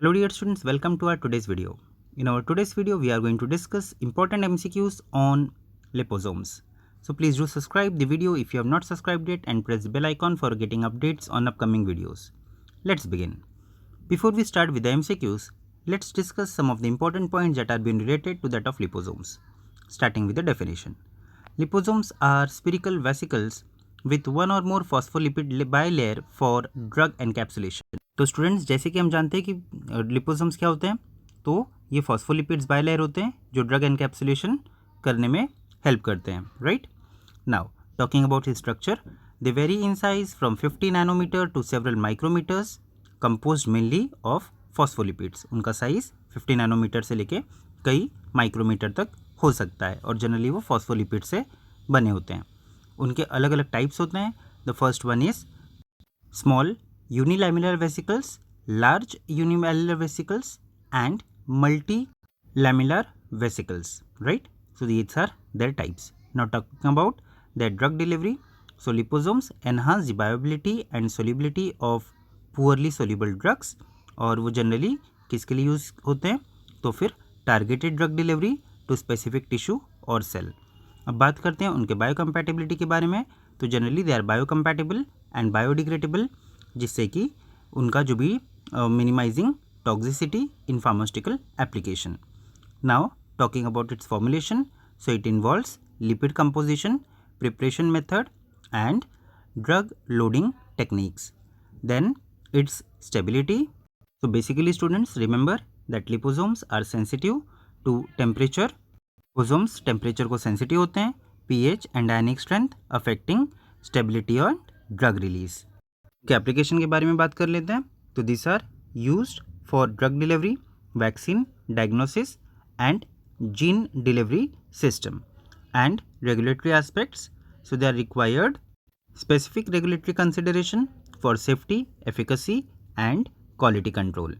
Hello dear students, welcome to our today's video. In our today's video, we are going to discuss important MCQs on liposomes. So please do subscribe the video if you have not subscribed yet and press the bell icon for getting updates on upcoming videos. Let's begin. Before we start with the MCQs, let's discuss some of the important points that are being related to that of liposomes. Starting with the definition. Liposomes are spherical vesicles with one or more phospholipid bilayer for drug encapsulation. तो students जैसे कि हम जानते हैं कि liposomes क्या होते हैं, तो ये फॉस्फोलिपिड्स बायलेयर होते हैं जो ड्रग एनकैप्सुलेशन करने में हेल्प करते हैं, right. Now talking about his structure, they vary in size from 50 nanometer to several micrometers, composed mainly of phospholipids. उनका साइज 50 नैनोमीटर से लेके कई माइक्रोमीटर तक हो सकता है और जनरली वो फॉस्फोलिपिड से बने होते हैं. उनके अलग अलग टाइप्स होते हैं. The first one is small unilamellar vesicles, large unilamellar vesicles and multilamellar vesicles, right? So these are their types. Now talking about their drug delivery, so liposomes enhance the bioavailability and solubility of poorly soluble drugs. और वो generally किसके लिए use होते हैं, तो फिर targeted drug delivery to specific tissue और cell. अब बात करते हैं उनके बायोकम्पैटिबिलिटी के बारे में. तो generally they are biocompatible and biodegradable, जिससे कि उनका जो भी minimizing toxicity in pharmaceutical application. Now talking about its formulation, so it involves lipid composition, preparation method and drug loading techniques. Then its stability. So basically students remember that liposomes are sensitive to temperature. Liposomes temperature को सेंसिटिव होते हैं, PH and ionic strength affecting stability और drug release. के application के बारे में बात कर लेते हैं. तो this are used for drug delivery, vaccine, diagnosis and gene delivery system and regulatory aspects. So they are required specific regulatory consideration for safety, efficacy and quality control.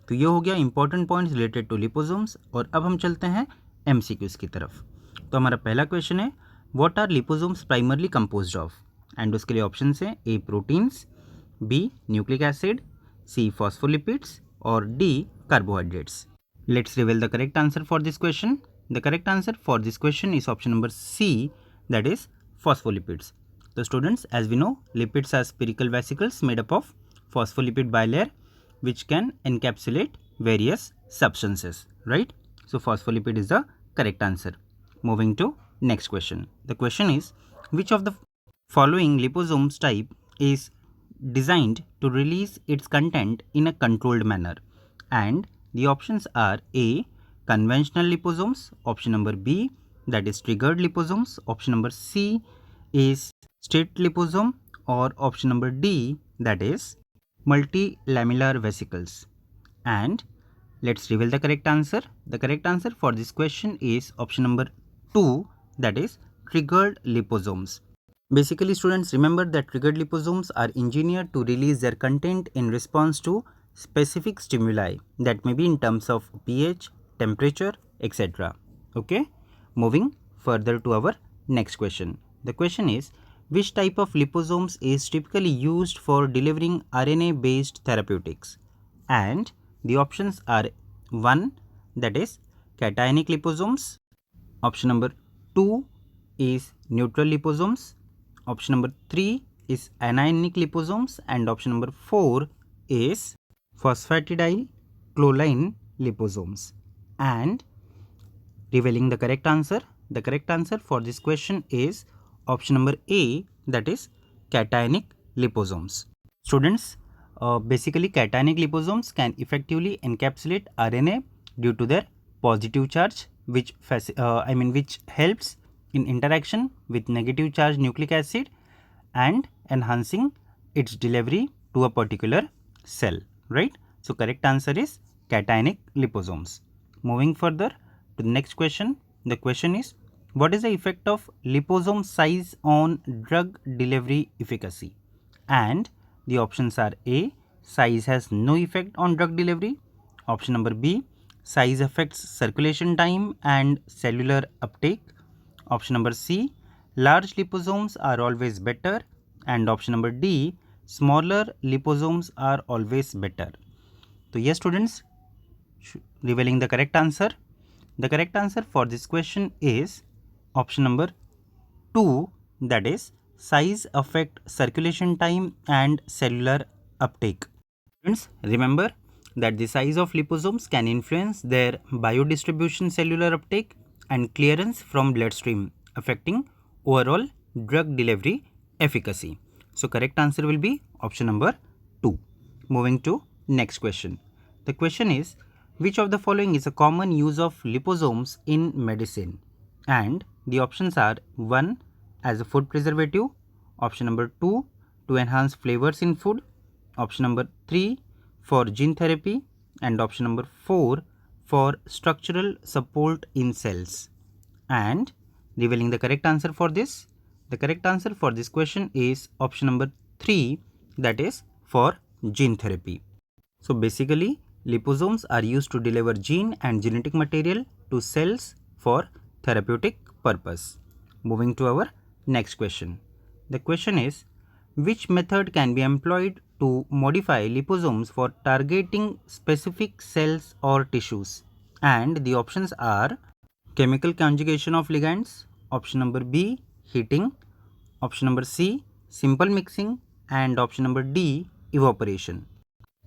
तो ये हो गया important points related to liposomes. और अब हम चलते हैं MCQs की तरफ. तो हमारा पहला क्वेश्चन है, what are liposomes primarily composed of. And उसके लिए ऑप्शन है A proteins, B nucleic acid, C phospholipids or D carbohydrates. Let's reveal the correct answer for this question. The correct answer for this question is option number C, that is phospholipids. So students, as we know, lipids are spherical vesicles made up of phospholipid bilayer which can encapsulate various substances, right? So phospholipid is the correct answer. Moving to next question. The question is, which of the following liposomes type is designed to release its content in a controlled manner. And the options are A conventional liposomes, option number B that is triggered liposomes, option number C is state liposome, or option number D that is multilamellar vesicles. And let's reveal the correct answer. The correct answer for this question is option number 2, that is triggered liposomes. Basically students, remember that triggered liposomes are engineered to release their content in response to specific stimuli that may be in terms of pH, temperature, etc. Okay, moving further to our next question. The question is, which type of liposomes is typically used for delivering RNA based therapeutics. And the options are 1, that is cationic liposomes, option number 2 is neutral liposomes, option number 3 is anionic liposomes, and option number 4 is phosphatidyl choline liposomes. And revealing the correct answer, the correct answer for this question is option number A, that is cationic liposomes. Students, basically cationic liposomes can effectively encapsulate RNA due to their positive charge, which helps in interaction with negative charge nucleic acid and enhancing its delivery to a particular cell, right? So correct answer is cationic liposomes. Moving further to the next question. The question is, what is the effect of liposome size on drug delivery efficacy? And the options are A, size has no effect on drug delivery, option number B, size affects circulation time and cellular uptake, option number C, large liposomes are always better, and option number D, smaller liposomes are always better. तो ये students revealing the correct answer. The correct answer for this question is option number 2, that is size affect circulation time and cellular uptake. Friends, remember that the size of liposomes can influence their biodistribution, cellular uptake and clearance from bloodstream, affecting overall drug delivery efficacy. So correct answer will be option number 2. Moving to next question. The question is, which of the following is a common use of liposomes in medicine? And the options are 1, as a food preservative, option number 2, to enhance flavors in food, option number 3, for gene therapy, and option number 4, for structural support in cells. And revealing the correct answer for this, the correct answer for this question is option number 3, that is for gene therapy. So basically, liposomes are used to deliver gene and genetic material to cells for therapeutic purpose. Moving to our next question. The question is, which method can be employed to modify liposomes for targeting specific cells or tissues? And the options are chemical conjugation of ligands, option number B, heating, option number C, simple mixing, and option number D, evaporation.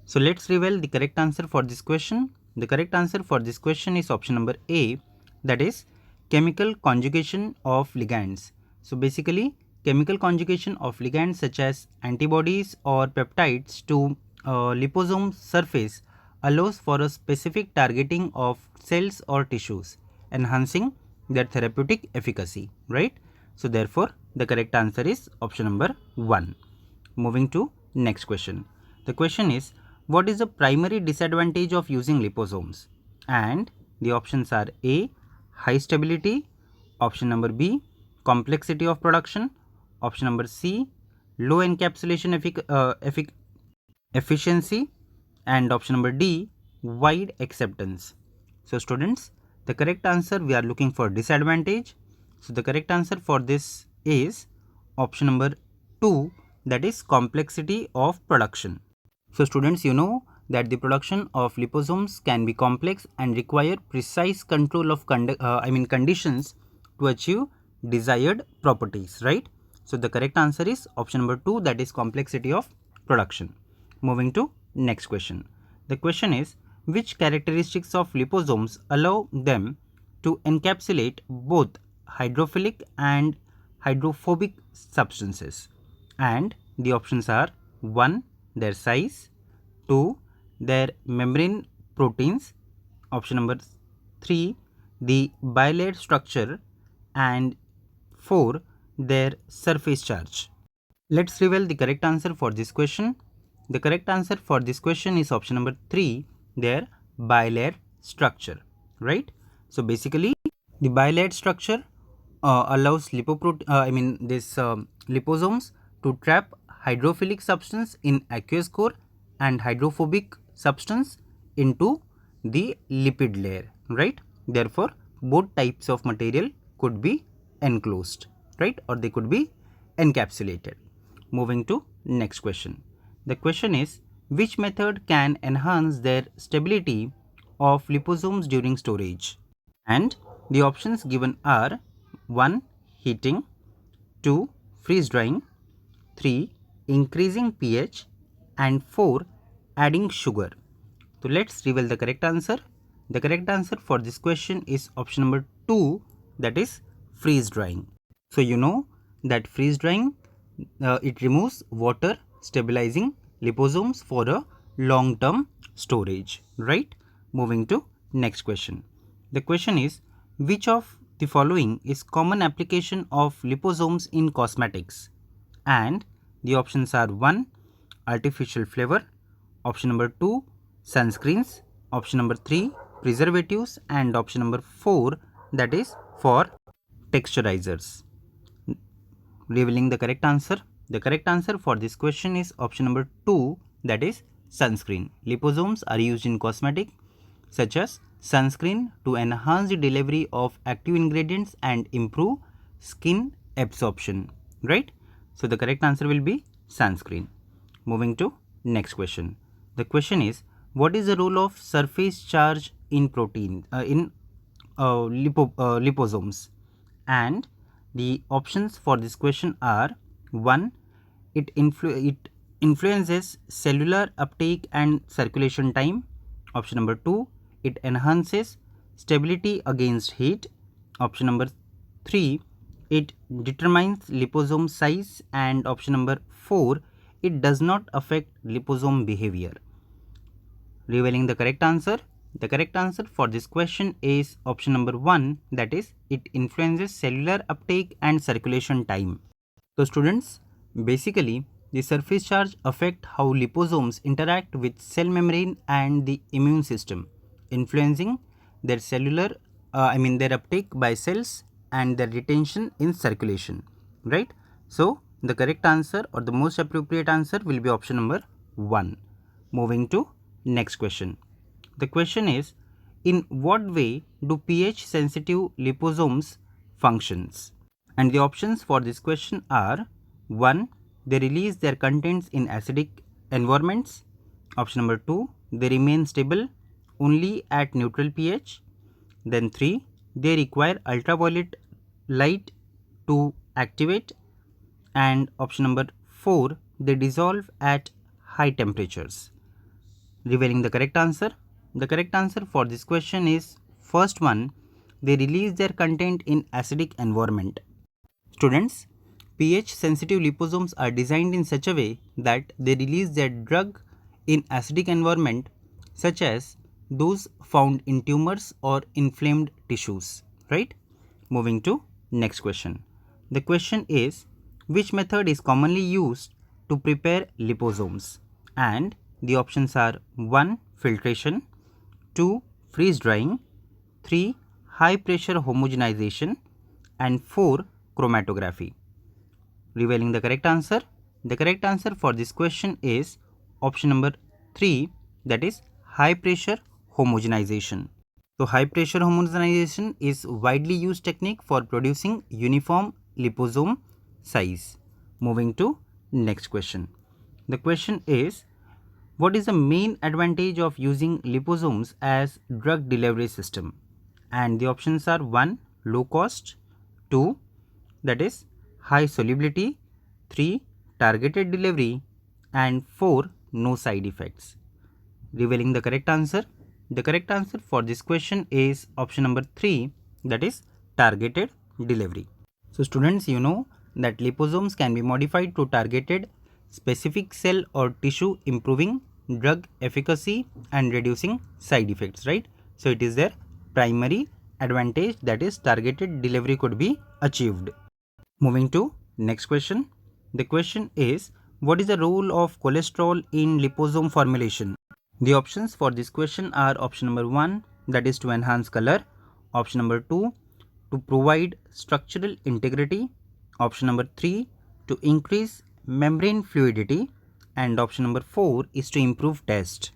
So let's reveal the correct answer for this question. The correct answer for this question is option number A, that is chemical conjugation of ligands. So basically, chemical conjugation of ligands such as antibodies or peptides to liposome surface allows for a specific targeting of cells or tissues, enhancing their therapeutic efficacy, right? So therefore, the correct answer is option number 1. Moving to next question. The question is, what is the primary disadvantage of using liposomes? And the options are A, high stability, option number B, complexity of production, option number C, low encapsulation efficiency, and option number D, wide acceptance. So students, the correct answer we are looking for disadvantage. So the correct answer for this is option number 2, that is complexity of production. So students, you know that the production of liposomes can be complex and require precise control of conditions to achieve desired properties, right? So the correct answer is option number 2, that is complexity of production. Moving to next question. The question is, which characteristics of liposomes allow them to encapsulate both hydrophilic and hydrophobic substances? And the options are 1, their size, 2, their membrane proteins, option number 3, the bilayer structure, and 4, their surface charge. Let's reveal the correct answer for this question. The correct answer for this question is option number 3, their bilayer structure, right? So basically, the bilayer structure allows liposomes to trap hydrophilic substance in aqueous core and hydrophobic substance into the lipid layer, right? Therefore, both types of material could be enclosed, right? Or they could be encapsulated. Moving to next question. The question is, which method can enhance their stability of liposomes during storage? And the options given are 1, heating, 2, freeze drying, 3, increasing pH, and 4, adding sugar. So let's reveal the correct answer. The correct answer for this question is option number 2, that is freeze drying. So you know that freeze drying it removes water, stabilizing liposomes for a long term storage, right? Moving to next question. The question is, which of the following is common application of liposomes in cosmetics? And the options are 1, artificial flavor, option number 2, sunscreens, option number 3, preservatives, and option number 4, that is for texturizers. Revealing the correct answer. The correct answer for this question is option number 2, that is sunscreen. Liposomes are used in cosmetics such as sunscreen to enhance the delivery of active ingredients and improve skin absorption, right? So the correct answer will be sunscreen. Moving to next question. The question is, what is the role of surface charge in liposomes? And the options for this question are: 1. It influences cellular uptake and circulation time. Option number 2. It enhances stability against heat. Option number 3. It determines liposome size. And option number 4. It does not affect liposome behavior. Revealing the correct answer. The correct answer for this question is option number 1, that is, it influences cellular uptake and circulation time. So students, basically the surface charge affect how liposomes interact with cell membrane and the immune system, influencing their their uptake by cells and their retention in circulation, right? So the correct answer or the most appropriate answer will be option number 1. Moving to next question. The question is, in what way do pH sensitive liposomes functions? And the options for this question are: 1. They release their contents in acidic environments. Option number 2. They remain stable only at neutral pH. Then 3. They require ultraviolet light to activate. And option number 4. They dissolve at high temperatures. Revealing the correct answer. The correct answer for this question is first one, they release their content in acidic environment. Students, pH sensitive liposomes are designed in such a way that they release their drug in acidic environment, such as those found in tumors or inflamed tissues, right? Moving to next question. The question is, which method is commonly used to prepare liposomes? And the options are: 1. Filtration, 2. Freeze drying, 3. High pressure homogenization, and 4. Chromatography. Revealing the correct answer. The correct answer for this question is option number 3, that is high pressure homogenization. So high pressure homogenization is widely used technique for producing uniform liposome size. Moving to next question. The question is, what is the main advantage of using liposomes as drug delivery system? And the options are: 1. Low cost, 2. that is high solubility, 3. targeted delivery, and 4. no side effects. Revealing the correct answer. The correct answer for this question is option number 3, that is targeted delivery. So students, you know that liposomes can be modified to targeted specific cell or tissue, improving drug efficacy and reducing side effects, right? So it is their primary advantage, that is targeted delivery could be achieved. Moving to next question. The question is, what is the role of cholesterol in liposome formulation? The options for this question are: option number 1, that is to enhance color; option number 2, to provide structural integrity; option number 3, to increase membrane fluidity; and option number 4 is to improve taste.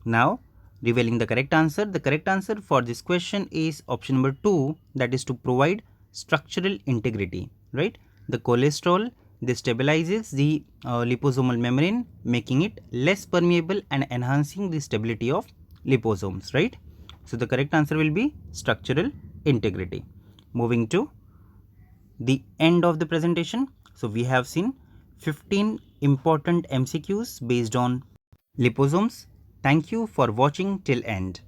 Now, revealing the correct answer. The correct answer for this question is option number 2, that is to provide structural integrity, right? The cholesterol, this stabilizes the liposomal membrane, making it less permeable and enhancing the stability of liposomes, right? So the correct answer will be structural integrity. Moving to the end of the presentation. So we have seen 15 important MCQs based on liposomes. Thank you for watching till end.